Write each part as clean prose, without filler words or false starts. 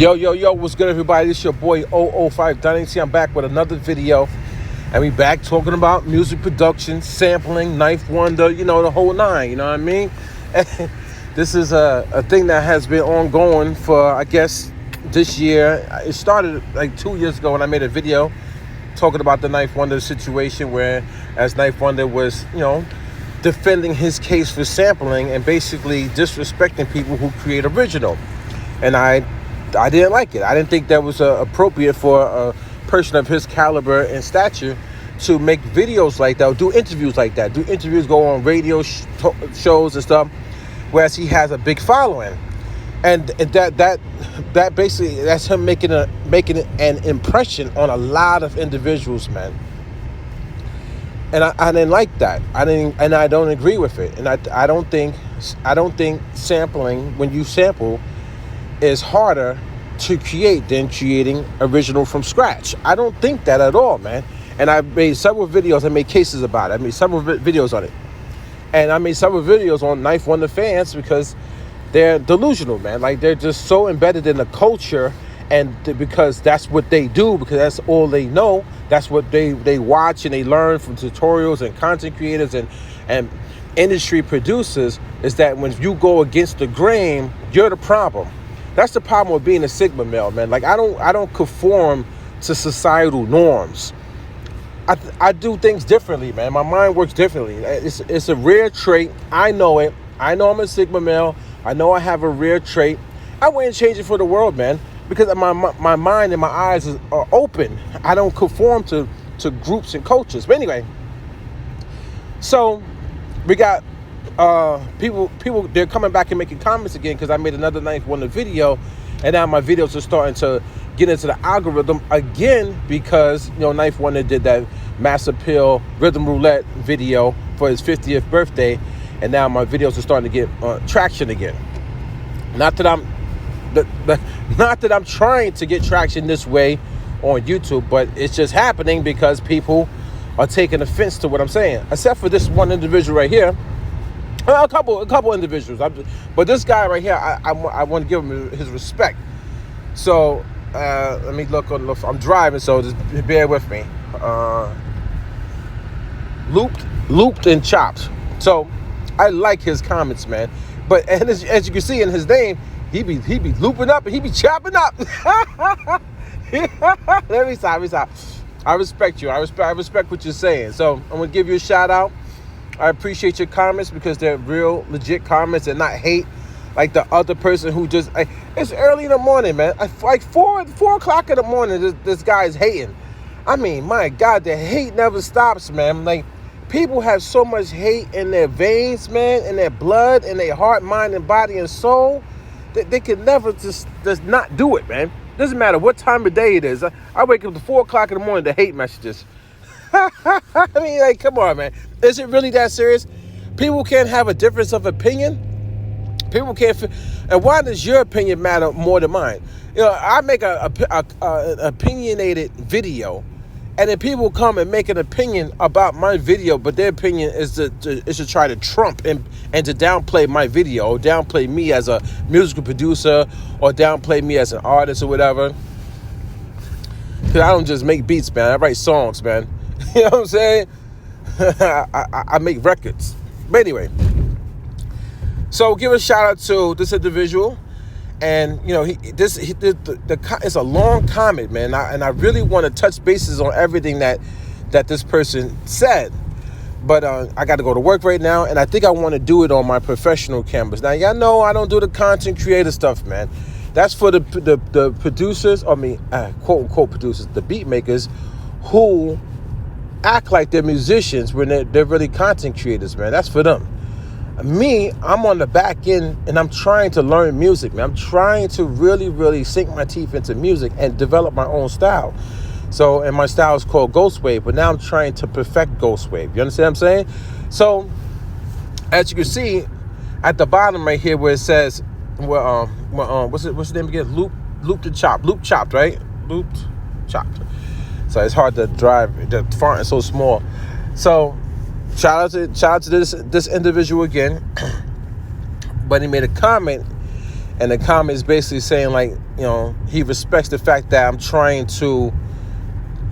Yo, what's good, everybody? This your boy 005 Dynasty. I'm back with another video. And we back talking about music production, sampling, Knife Wonder, the whole nine, you know what I mean? This is a thing that has been ongoing for, I guess, this year. It started like 2 years ago when I made a video talking about the Knife Wonder situation where, as Knife Wonder was, defending his case for sampling and basically disrespecting people who create original. And I didn't like it. I didn't think that was appropriate for a person of his caliber and stature to make videos like that, or do interviews like that. Do interviews, go on radio shows and stuff, whereas he has a big following, and that basically, that's him making an impression on a lot of individuals, man. And I didn't like that. I don't agree with it. And I don't think sampling, when you sample, is harder to create than creating original from scratch. I don't think that at all, man. And I made several videos. I made cases about it. I made several videos on it. And I made several videos on Knife Wonder fans because they're delusional, man. Like, they're just so embedded in the culture, and because that's what they do, because that's all they know. That's what they watch and they learn from tutorials and content creators and industry producers, is that when you go against the grain, you're the problem. That's the problem with being a Sigma male, man. Like, I don't conform to societal norms. I do things differently, man. My mind works differently. It's a rare trait. I know it. I know I'm a Sigma male. I know I have a rare trait. I wouldn't change it for the world, man, because my mind and my eyes are open. I don't conform to groups and cultures. But anyway, so we got people, they're coming back and making comments again because I made another Knife Wonder video, and now my videos are starting to get into the algorithm again because Knife Wonder did that Mass Appeal Rhythm Roulette video for his 50th birthday, and now my videos are starting to get traction again. Not that I'm trying to get traction this way on YouTube, but it's just happening because people are taking offense to what I'm saying, except for this one individual right here. A couple individuals, but this guy right here, I want to give him his respect. So let me look on. I'm driving, so just bear with me. Looped and chopped. So I like his comments, man. But as you can see in his name, he be looping up and he be chopping up. Let me stop. I respect you. I respect what you're saying. So I'm gonna give you a shout out. I appreciate your comments because they're real, legit comments and not hate like the other person who just... it's early in the morning, man. Like 4 o'clock in the morning, this guy is hating. I mean, my God, the hate never stops, man. Like, people have so much hate in their veins, man, in their blood, in their heart, mind, and body and soul, that they can never just not do it, man. Doesn't matter what time of day it is. I wake up to 4 o'clock in the morning to hate messages. I mean, like, come on, man. Is it really that serious? People can't have a difference of opinion. People can't. And why does your opinion matter more than mine? I make an opinionated video, and then people come and make an opinion about my video, but their opinion is to try to trump and to downplay my video, or downplay me as a musical producer, or downplay me as an artist or whatever. Because I don't just make beats, man. I write songs, man. You know what I'm saying? I make records. But anyway, so give a shout out to this individual, and it's a long comment, man. And I really want to touch bases on everything that this person said, but I got to go to work right now, and I think I want to do it on my professional cameras. Now, y'all know I don't do the content creator stuff, man. That's for the producers, quote unquote producers, the beat makers, who act like they're musicians when they're really content creators, man. That's for them. Me, I'm on the back end, and I'm trying to learn music, man. I'm trying to really, really sink my teeth into music and develop my own style. So, and my style is called Ghost Wave, but now I'm trying to perfect Ghost Wave. You understand what I'm saying? So, as you can see at the bottom right here where it says, what's the name again? Looped and chopped. Loop chopped, right? Looped, chopped. So it's hard to drive. The font is so small. So shout out to this individual again. But he made a comment And the comment is basically saying, like, he respects the fact that I'm trying to,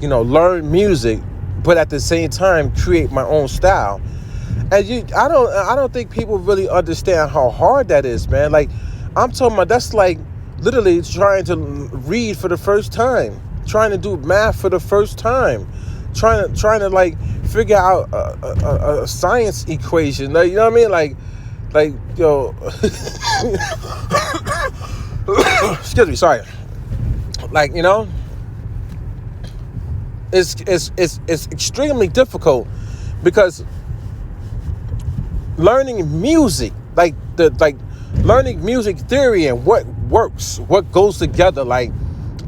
learn music, but at the same time create my own style. And I don't think people really understand how hard that is, man. Like, I'm talking about, that's like literally trying to read for the first time, trying to do math for the first time, trying to like figure out a science equation. Like, you know what I mean? Like excuse me, sorry. Like, it's extremely difficult, because learning music, learning music theory and what works, what goes together, like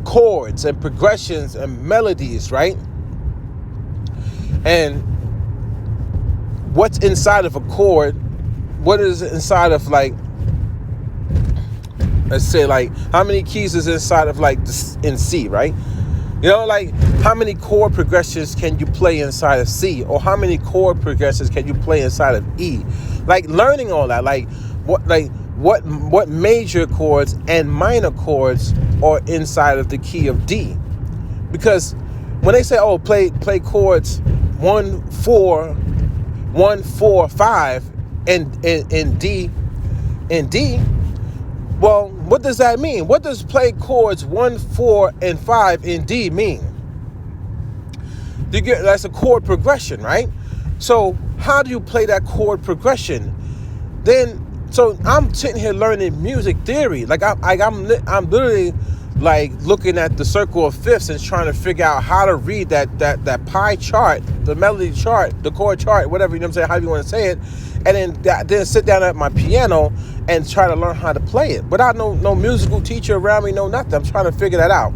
chords and progressions and melodies, right? And what's inside of a chord, what is inside of, like, let's say, like, how many keys is inside of, like, in C, right? Like, how many chord progressions can you play inside of C? Or how many chord progressions can you play inside of E? Like, learning all that, what major chords and minor chords are inside of the key of D. Because when they say, oh, play chords 1, 4, 1, 4, 5 in D, well, what does that mean? What does play chords 1, 4, and 5 in D mean? That's a chord progression, right? So how do you play that chord progression? So I'm sitting here learning music theory. Like, I'm literally like looking at the circle of fifths and trying to figure out how to read that pie chart, the melody chart, the chord chart, whatever, you know what I'm saying, however you want to say it, and then sit down at my piano and try to learn how to play it without no musical teacher around me, no nothing. I'm trying to figure that out.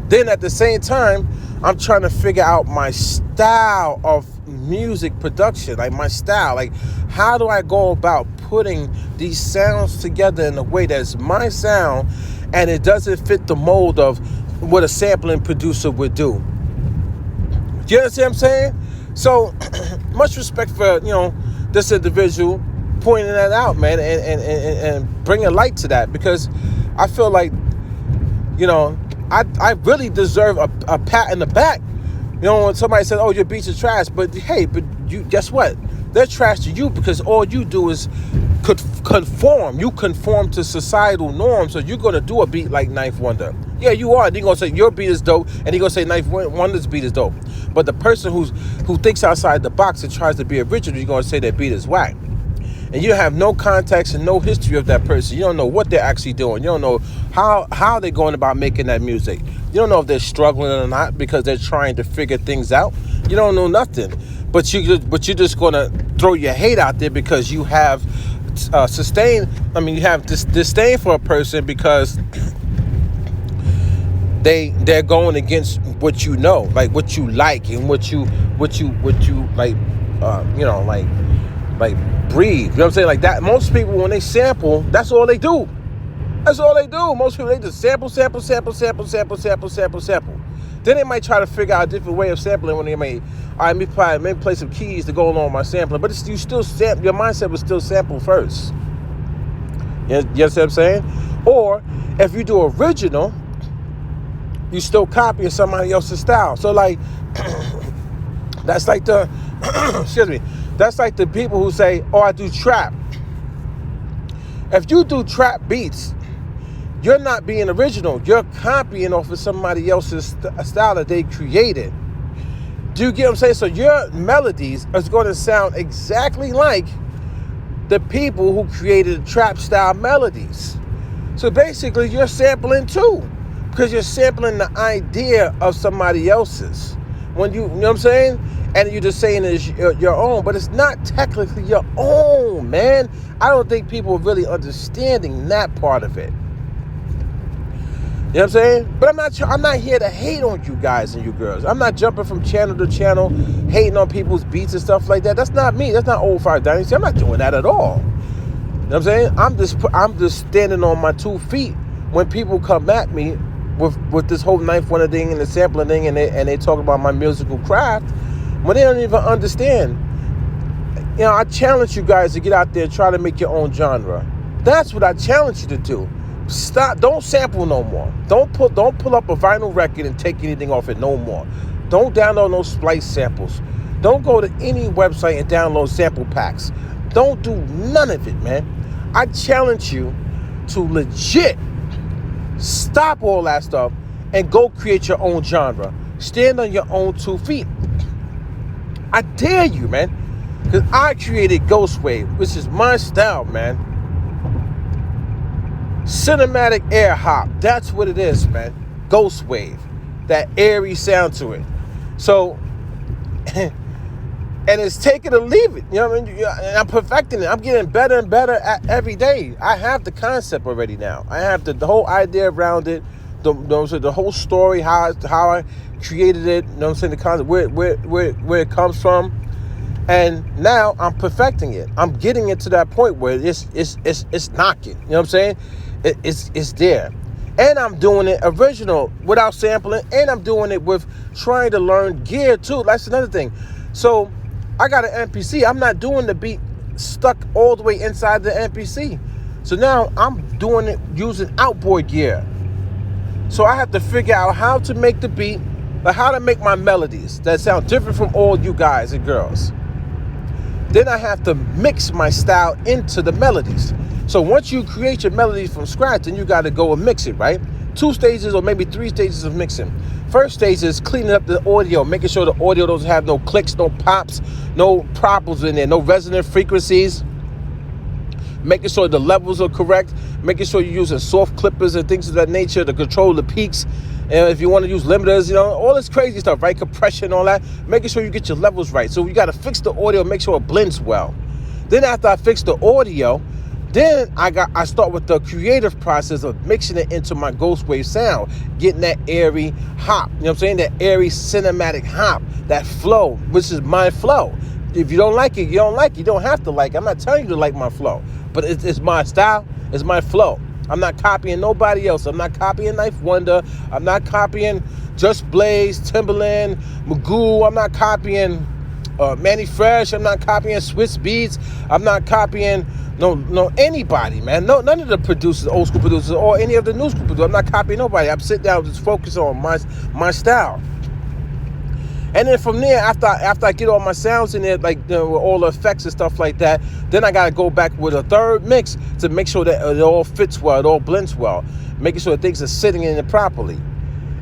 Then at the same time, I'm trying to figure out my style of music production, like my style, like how do I go about putting these sounds together in a way that's my sound and it doesn't fit the mold of what a sampling producer would do. Do you understand what I'm saying? So much respect for, this individual pointing that out, man, and bringing light to that, because I feel like, I really deserve a pat in the back. When somebody says, oh, your beats are trash, but hey, you guess what? They're trash to you because all you do is conform. You conform to societal norms, so you're going to do a beat like Knife Wonder. Yeah, you are. They're going to say your beat is dope, and they're going to say Knife Wonder's beat is dope. But the person who thinks outside the box and tries to be original, you're going to say their beat is whack. And you have no context and no history of that person. You don't know what they're actually doing. You don't know how they're going about making that music. You don't know if they're struggling or not because they're trying to figure things out. You don't know nothing. But you're just going to throw your hate out there because you have you have disdain for a person because they're going against what you know, like what you like and what you like, like breathe. You know what I'm saying? Like that. Most people, when they sample, that's all they do. That's all they do. Most people, they just sample. Then they might try to figure out a different way of sampling when they may, all right, maybe play some keys to go along with my sampling. But you still sample, your mindset was still sample first. You understand what I'm saying? Or if you do original, you still copying somebody else's style. So like, that's like the, excuse me, that's like the people who say, oh, I do trap. If you do trap beats, you're not being original. You're copying off of somebody else's style that they created. Do you get what I'm saying? So your melodies is going to sound exactly like the people who created trap style melodies. So basically, you're sampling too, because you're sampling the idea of somebody else's. When you know what I'm saying? And you're just saying it's your own, but it's not technically your own, man. I don't think people are really understanding that part of it. You know what I'm saying? But I'm not here to hate on you guys and you girls. I'm not jumping from channel to channel, hating on people's beats and stuff like that. That's not me. That's not Old Fire Dynasty. I'm not doing that at all. You know what I'm saying? I'm just standing on my 2 feet when people come at me with this whole Knife Wonder thing and the sampling thing, and they talk about my musical craft when they don't even understand. I challenge you guys to get out there and try to make your own genre. That's what I challenge you to do. Stop. Don't sample no more. Don't pull up a vinyl record and take anything off it no more. Don't download no splice samples. Don't go to any website and download sample packs. Don't do none of it, man. I challenge you to legit stop all that stuff and go create your own genre. Stand on your own 2 feet. I dare you, man. Because I created Ghost Wave, which is my style, man. Cinematic air hop. That's what it is, man. Ghost Wave. That airy sound to it. So, and it's take it or leave it. You know what I mean? And I'm perfecting it. I'm getting better and better every day. I have the concept already now. I have the whole idea around it. The whole story, how I created it. You know what I'm saying? The concept, where it comes from. And now I'm perfecting it. I'm getting it to that point where it's knocking. You know what I'm saying? It's there. And I'm doing it original without sampling. And I'm doing it with trying to learn gear too. That's another thing. So I got an MPC. I'm not doing the beat stuck all the way inside the MPC. So now I'm doing it using outboard gear. So I have to figure out how to make the beat, like how to make my melodies that sound different from all you guys and girls. Then I have to mix my style into the melodies. So once you create your melodies from scratch, then you got to go and mix it, right? 2 stages or maybe 3 stages of mixing. First stage is cleaning up the audio, making sure the audio doesn't have no clicks, no pops, no problems in there, no resonant frequencies. Making sure the levels are correct, making sure you're using soft clippers and things of that nature to control the peaks. And if you want to use limiters, you know, all this crazy stuff, right? Compression, all that, making sure you get your levels right. So you got to fix the audio, make sure it blends well. Then after I fix the audio, then I start with the creative process of mixing it into my Ghost Wave sound, getting that airy hop, you know what I'm saying? That airy cinematic hop, that flow, which is my flow. If you don't like it, you don't like it. You don't have to like it. I'm not telling you to like my flow, but it's my style, it's my flow. I'm not copying nobody else. I'm not copying Knife Wonder. I'm not copying Just Blaze, Timberland, Magoo. I'm not copying Manny Fresh. I'm not copying Swiss Beats. I'm not copying no anybody, man. No, none of the producers, old school producers, or any of the new school producers. I'm not copying nobody. I'm sitting down just focus on my style. And then from there, after I get all my sounds in there, like with all the effects and stuff like that, then I gotta go back with a third mix to make sure that it all fits well, it all blends well, making sure things are sitting in it properly.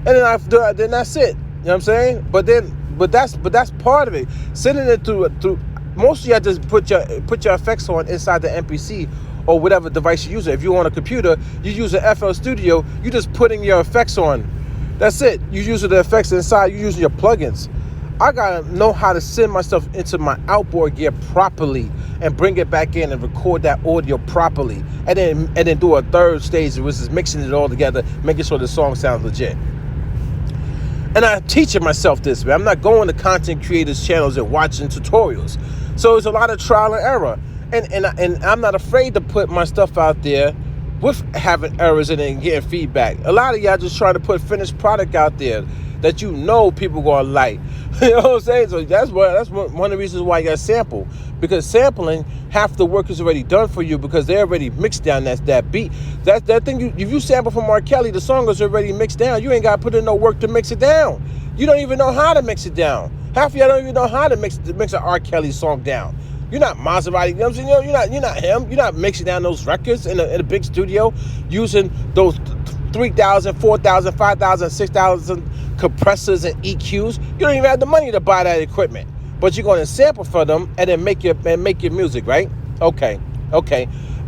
And then that's it. You know what I'm saying? But that's part of it. Sending it through. Most of you just put your effects on inside the MPC or whatever device you use. If you're on a computer, you use an FL Studio. You just putting your effects on. That's it. You using the effects inside. You using your plugins. I gotta know how to send my stuff into my outboard gear properly and bring it back in and record that audio properly, and then do a third stage, which is mixing it all together, making sure the song sounds legit. And I'm teaching myself this, man. I'm not going to content creators' channels and watching tutorials. So it's a lot of trial and error, and I'm not afraid to put my stuff out there with having errors in it and getting feedback. A lot of y'all just trying to put finished product out there that you know people gonna like. You know what I'm saying? So that's one of the reasons why you got sample. Because sampling, half the work is already done for you because they already mixed down that beat. That thing, if you sample from R. Kelly, the song is already mixed down. You ain't gotta put in no work to mix it down. You don't even know how to mix it down. Half of y'all don't even know how to mix an R. Kelly song down. You're not Maserati, you know what I'm saying? You're not him. You're not mixing down those records in a big studio using those 3,000, 4,000, 5,000, 6,000 compressors and EQs. You don't even have the money to buy that equipment, but you're going to sample for them and then make your music, right? Okay.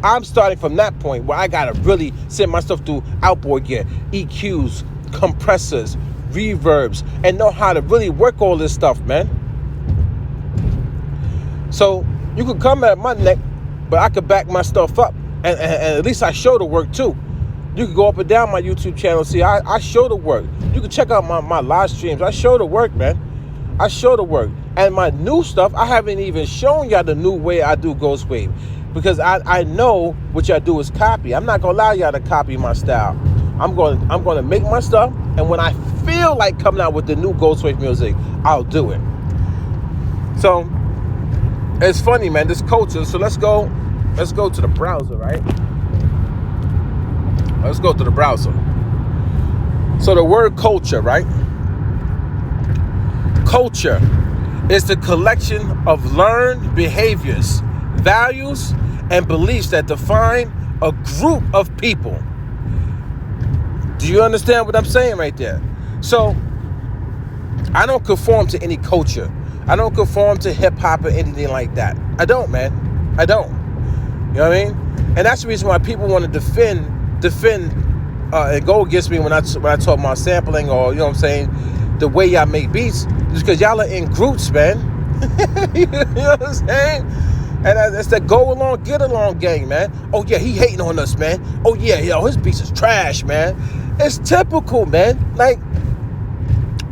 I'm starting from that point where I gotta really send my stuff through outboard gear, EQs, compressors, reverbs, and know how to really work all this stuff, man. So you could come at my neck, but I could back my stuff up, and at least I show the work too. You can go up and down my YouTube channel. See, I show the work. You can check out my live streams. I show the work, man. I show the work. And my new stuff, I haven't even shown y'all the new way I do Ghost Wave. Because I know what y'all do is copy. I'm not going to allow y'all to copy my style. I'm going to make my stuff. And when I feel like coming out with the new Ghost Wave music, I'll do it. So, it's funny, man, this culture. So let's go to the browser, right? Let's go to the browser. So the word culture, right? Culture is the collection of learned behaviors, values, and beliefs that define a group of people. Do you understand what I'm saying right there? So I don't conform to any culture. I don't conform to hip hop or anything like that. I don't, man. I don't. You know what I mean? And that's the reason why people want to defend and go against me when I talk about sampling, or, you know what I'm saying, the way y'all make beats, is because y'all are in groups, man. You know what I'm saying? And it's that go along, get along gang, man. Oh yeah, he hating on us, man. Oh yeah, yo, his beats is trash, man. It's typical, man. Like,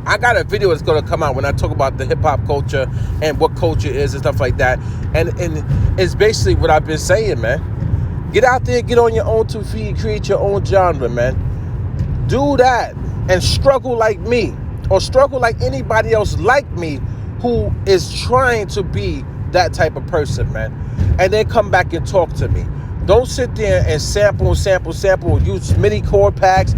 I got a video that's gonna come out when I talk about the hip hop culture and what culture is and stuff like that. And it's basically what I've been saying, man. Get out there, get on your own 2 feet, create your own genre, man. Do that and struggle like me, or struggle like anybody else like me who is trying to be that type of person, man. And then come back and talk to me. Don't sit there and sample, use MIDI chord packs,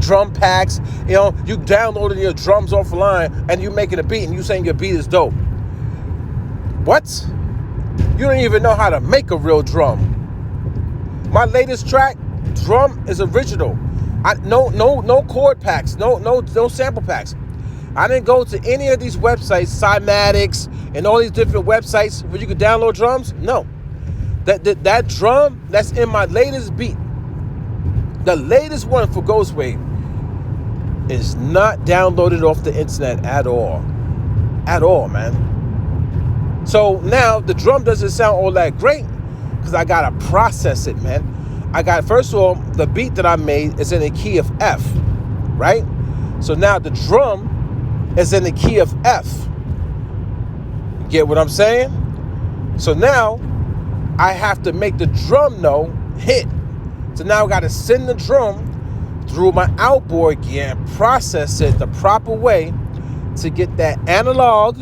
drum packs. You know, you downloading your drums offline and you making a beat and you saying your beat is dope. What? You don't even know how to make a real drum. My latest track, drum is original. No chord packs, no sample packs. I didn't go to any of these websites, Cymatics and all these different websites where you could download drums. No. That drum that's in my latest beat, the latest one for Ghostwave, is not downloaded off the internet at all. At all, man. So now the drum doesn't sound all that great because I gotta process it, man. First of all, the beat that I made is in the key of F, right? So now the drum is in the key of F. You get what I'm saying? So now I have to make the drum note hit. So now I got to send the drum through my outboard gear and process it the proper way to get that analog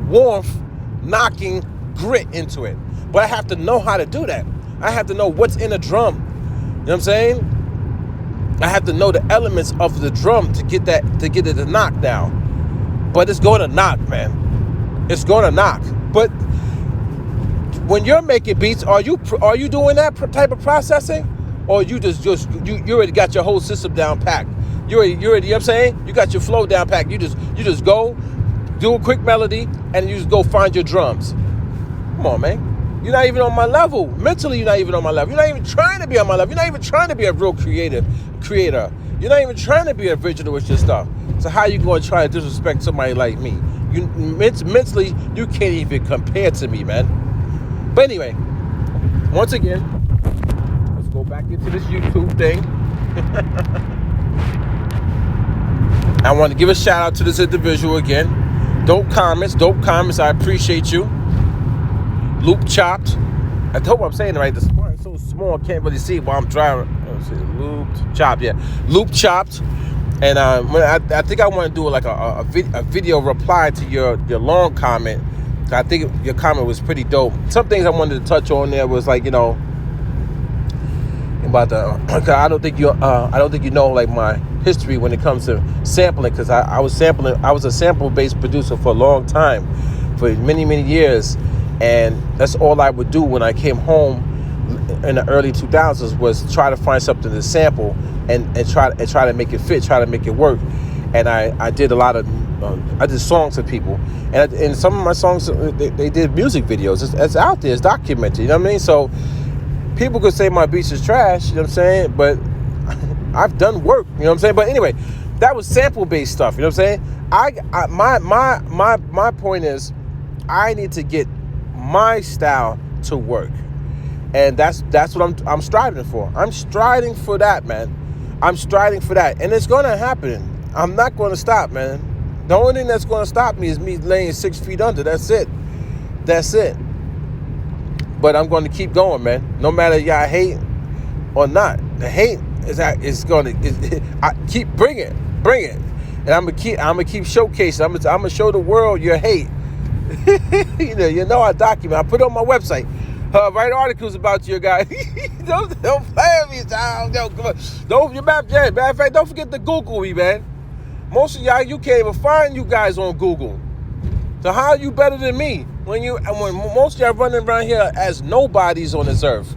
warmth, knocking grit into it. But I have to know how to do that. I have to know what's in a drum. You know what I'm saying? I have to know the elements of the drum to get it to knock down. But it's going to knock, man. It's going to knock. But when you're making beats, are you doing that type of processing, or you you already got your whole system down packed? You already, you know what I'm saying? You got your flow down packed. You just go do a quick melody and you just go find your drums. Come on, man. You're not even on my level. Mentally, you're not even on my level. You're not even trying to be on my level. You're not even trying to be a real creator. You're not even trying to be original with your stuff. So how you going to try to disrespect somebody like me? You mentally, you can't even compare to me, man. But anyway, once again, let's go back into this YouTube thing. I want to give a shout out to this individual again. Dope comments. I appreciate you. Loop chopped. I hope I'm saying it right. The spot is so small, I can't really see while I'm driving. Let's see, looped chopped. Yeah, loop chopped. And I think I want to do like a video reply to your long comment. I think your comment was pretty dope. Some things I wanted to touch on there was like, you know, about I don't think you know like my history when it comes to sampling, because I was a sample-based producer for a long time, for many years, and that's all I would do when I came home in the early 2000s was try to find something to sample and try to make it fit, try to make it work. And I did a lot of I did songs for people, and some of my songs they did music videos. It's out there, it's documented. You know what I mean? So people could say my beats is trash. You know what I'm saying? But I've done work. You know what I'm saying? But anyway, that was sample based stuff. You know what I'm saying? My point is, I need to get my style to work, and that's what I'm striving for. I'm striding for that, man. I'm striding for that, and it's gonna happen. I'm not gonna stop, man. The only thing that's gonna stop me is me laying 6 feet under. That's it. But I'm going to keep going, man. No matter y'all hate or not, the hate is going to keep bring it, and I'm gonna keep showcasing. I'm gonna show the world your hate. you know I document. I put it on my website. Write articles about you guys. don't play with me, child. Yo, come on. Matter of fact, don't forget to Google me, man. Most of y'all, you can't even find you guys on Google. So how are you better than me when most of y'all running around here as nobodies on this earth?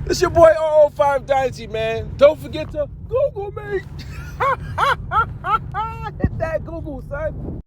It's your boy 005 Dynasty, man. Don't forget to Google me. Hit that Google, son.